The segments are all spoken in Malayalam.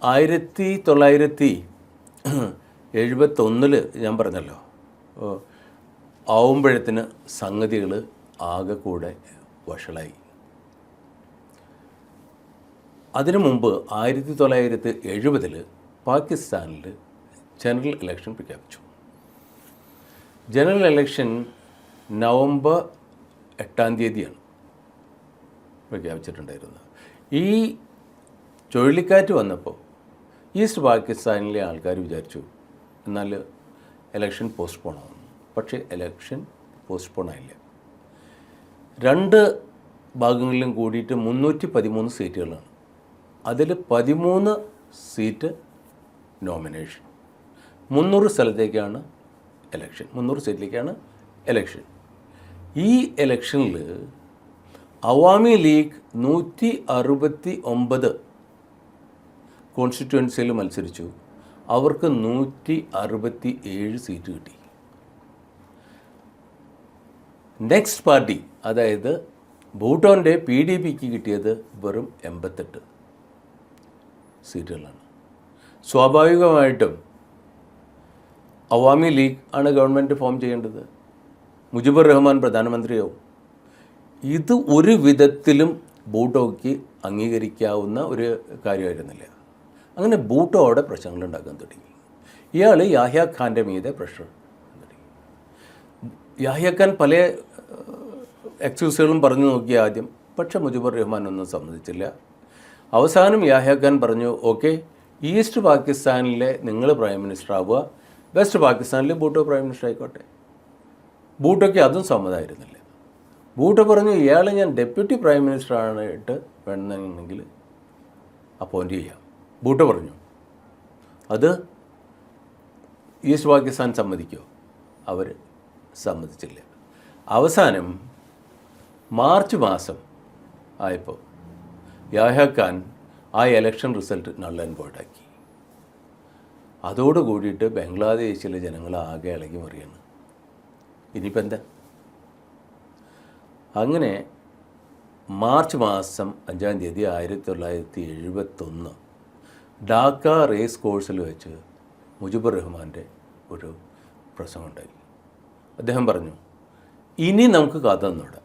1971 ഞാൻ പറഞ്ഞല്ലോ, ആവുമ്പോഴത്തിന് സംഗതികൾ ആകെ കൂടെ വഷളായി. അതിനു മുമ്പ് 1970 പാകിസ്ഥാനിൽ ജനറൽ ഇലക്ഷൻ പ്രഖ്യാപിച്ചു. General election November 8 പ്രഖ്യാപിച്ചിട്ടുണ്ടായിരുന്നത്. ഈ ചുഴലിക്കാറ്റ് വന്നപ്പോൾ ഈസ്റ്റ് പാകിസ്ഥാനിലെ ആൾക്കാർ വിചാരിച്ചു എന്നാൽ ഇലക്ഷൻ പോസ്റ്റ്പോൺ ആവും. പക്ഷേ ഇലക്ഷൻ പോസ്റ്റ്പോൺ ആയില്ല. 2 ഭാഗങ്ങളിലും കൂടിയിട്ട് 313 സീറ്റുകളാണ്. അതിൽ 13 സീറ്റ് നോമിനേഷൻ, 300 സ്ഥലത്തേക്കാണ് ഇലക്ഷൻ, 300 സീറ്റിലേക്കാണ് ഇലക്ഷൻ. ഈ ഇലക്ഷനിൽ അവാമി ലീഗ് 169 കോൺസ്റ്റിറ്റ്യുവൻസിയിൽ മത്സരിച്ചു. അവർക്ക് 167 സീറ്റ് കിട്ടി. നെക്സ്റ്റ് പാർട്ടി, അതായത് ഭൂട്ടോൻ്റെ PDPക്ക് കിട്ടിയത് വെറും 88 സീറ്റുകളാണ്. സ്വാഭാവികമായിട്ടും അവാമി ലീഗ് ആണ് ഗവൺമെൻറ് ഫോം ചെയ്യേണ്ടത്. മുജിബുർ റഹ്മാൻ പ്രധാനമന്ത്രിയാവും. ഇത് ഒരു വിധത്തിലും ഭൂട്ടോയ്ക്ക് അംഗീകരിക്കാവുന്ന ഒരു കാര്യമായിരുന്നില്ല. അങ്ങനെ ഭൂട്ടോ അവിടെ പ്രശ്നങ്ങൾ ഉണ്ടാക്കാൻ തുടങ്ങി. ഇയാൾ യാഹ്യ ഖാൻ്റെ മീതെ പ്രഷർ തുടങ്ങി. യാഹ്യ ഖാൻ പല എക്സ്ക്യൂസുകളും പറഞ്ഞു നോക്കി ആദ്യം. പക്ഷേ മുജിബുർ റഹ്മാൻ ഒന്നും സമ്മതിച്ചില്ല. അവസാനം യാഹ്യ ഖാൻ പറഞ്ഞു, ഓക്കെ, ഈസ്റ്റ് പാകിസ്ഥാനിലെ നിങ്ങൾ പ്രൈം മിനിസ്റ്റർ ആവുക, വെസ്റ്റ് പാകിസ്ഥാനിൽ ഭൂട്ടോ പ്രൈം മിനിസ്റ്റർ ആയിക്കോട്ടെ. ഭൂട്ടോയ്ക്ക് അതും സമ്മതമായിരുന്നില്ല. ഭൂട്ടോ പറഞ്ഞു, ഇയാളെ ഞാൻ ഡെപ്യൂട്ടി പ്രൈം മിനിസ്റ്റർ ആയിട്ട് വേണമെന്നുണ്ടെങ്കിൽ അപ്പോയിൻറ്റ് ചെയ്യാം. ഭൂട്ടോ പറഞ്ഞു. അത് ഈസ്റ്റ് പാകിസ്ഥാൻ സമ്മതിക്കുമോ? അവർ സമ്മതിച്ചില്ല. അവസാനം മാർച്ച് മാസം ആയപ്പോൾ യാഹ്യ ഖാൻ ആ election result null and void ആക്കി. അതോട് കൂടിയിട്ട് ബംഗ്ലാദേശിലെ ജനങ്ങൾ ആകെ ഇളകി മറിയാണ്. ഇനിയിപ്പോൾ എന്താ? അങ്ങനെ മാർച്ച് മാസം 5 1971 ഡാക്ക റേസ് കോഴ്സിൽ വെച്ച് മുജിബുർ റഹ്മാൻ്റെ ഒരു പ്രസംഗമുണ്ടായി. അദ്ദേഹം പറഞ്ഞു, ഇനി നമുക്ക് കഥ ഒന്നുമില്ല,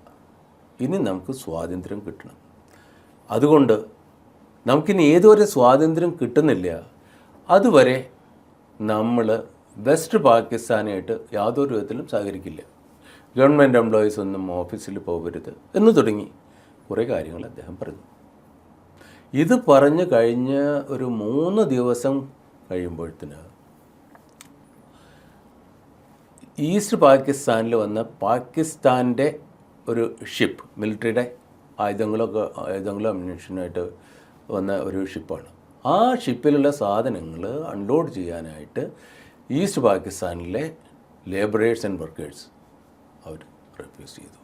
ഇനി നമുക്ക് സ്വാതന്ത്ര്യം കിട്ടണം. അതുകൊണ്ട് നമുക്കിനി ഏതൊരു സ്വാതന്ത്ര്യം കിട്ടുന്നില്ല അതുവരെ നമ്മൾ വെസ്റ്റ് പാകിസ്ഥാനായിട്ട് യാതൊരു വിധത്തിലും സഹകരിക്കില്ല. ഗവൺമെൻറ് എംപ്ലോയീസ് ഒന്നും ഓഫീസിൽ പോകരുത് എന്ന് തുടങ്ങി കുറേ കാര്യങ്ങൾ അദ്ദേഹം പറഞ്ഞു. ഇത് പറഞ്ഞു കഴിഞ്ഞ് ഒരു 3 ദിവസം കഴിയുമ്പോഴത്തേന് ഈസ്റ്റ് പാകിസ്ഥാനിൽ വന്ന പാകിസ്ഥാൻ്റെ ഒരു ഷിപ്പ്, മിലിറ്ററിയുടെ ആയുധങ്ങളും അമ്യൂണിഷനുമായിട്ട് വന്ന ഒരു ഷിപ്പാണ്. ആ ഷിപ്പിലുള്ള സാധനങ്ങൾ അൺലോഡ് ചെയ്യാനായിട്ട് ഈസ്റ്റ് പാകിസ്ഥാനിലെ ലേബറേഴ്സ് ആൻഡ് വർക്കേഴ്സ് അവർ റിഫ്യൂസ് ചെയ്തു.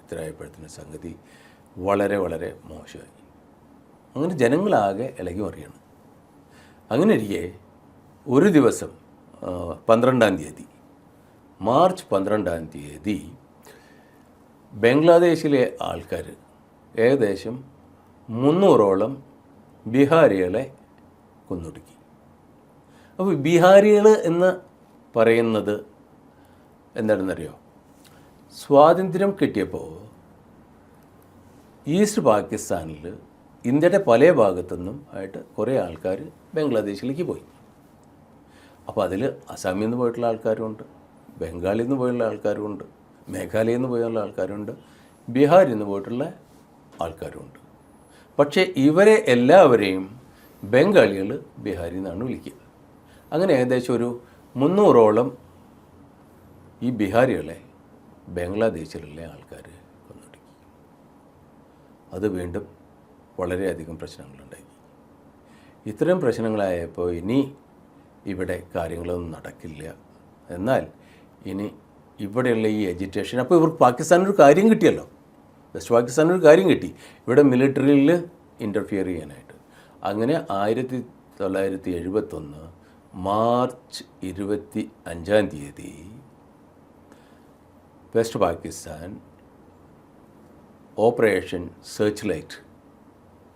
ഇത്രയായപ്പോഴത്തേന് സംഗതി വളരെ വളരെ മോശമായി. അങ്ങനെ ജനങ്ങളാകെ ഇളകി മറിയാണ്. അങ്ങനെ ഇരിക്കെ ഒരു ദിവസം 12-ാം തീയതി, മാർച്ച് 12-ാം തീയതി ബംഗ്ലാദേശിലെ ആൾക്കാർ ഏകദേശം 300ഓളം ബീഹാരികളെ കൊന്നൊടുക്കി. അപ്പോൾ ബീഹാരികൾ എന്ന് പറയുന്നത് എന്താണെന്നറിയോ? സ്വാതന്ത്ര്യം കിട്ടിയപ്പോൾ ഈസ്റ്റ് പാകിസ്ഥാനിൽ ഇന്ത്യയുടെ പല ഭാഗത്തുനിന്നും ആയിട്ട് കുറേ ആൾക്കാർ ബംഗ്ലാദേശിലേക്ക് പോയി. അപ്പോൾ അതിൽ അസാമിൽ നിന്ന് പോയിട്ടുള്ള ആൾക്കാരുമുണ്ട്, ബംഗാളിൽ നിന്ന് പോയുള്ള ആൾക്കാരുമുണ്ട്, മേഘാലയയിൽ നിന്ന് പോയുള്ള ആൾക്കാരുണ്ട്, ബീഹാറിൽ നിന്ന് പോയിട്ടുള്ള ആൾക്കാരുമുണ്ട്. പക്ഷേ ഇവരെ എല്ലാവരെയും ബംഗാളികൾ ബീഹാറിൽ നിന്നാണ് വിളിക്കുക. അങ്ങനെ ഏകദേശം ഒരു 300ഓളം ഈ ബീഹാരികളെ ബംഗ്ലാദേശിലുള്ള ആൾക്കാർ കൊന്നൊടുക്കി. അത് വീണ്ടും വളരെയധികം പ്രശ്നങ്ങളുണ്ടായി. ഇത്തരം പ്രശ്നങ്ങളായപ്പോൾ ഇനി ഇവിടെ കാര്യങ്ങളൊന്നും നടക്കില്ല. എന്നാൽ ഇനി ഇവിടെയുള്ള ഈ എജിറ്റേഷൻ, അപ്പോൾ ഇവർക്ക് പാകിസ്ഥാനൊരു കാര്യം കിട്ടിയല്ലോ, വെസ്റ്റ് പാകിസ്ഥാനൊരു കാര്യം കിട്ടി ഇവിടെ മിലിറ്ററിയിൽ ഇൻ്റർഫിയർ ചെയ്യാനായിട്ട്. അങ്ങനെ 1971 മാർച്ച് 25-ാം തീയതി west Pakistan operation search light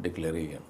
declare ചെയ്യുകയാണ്.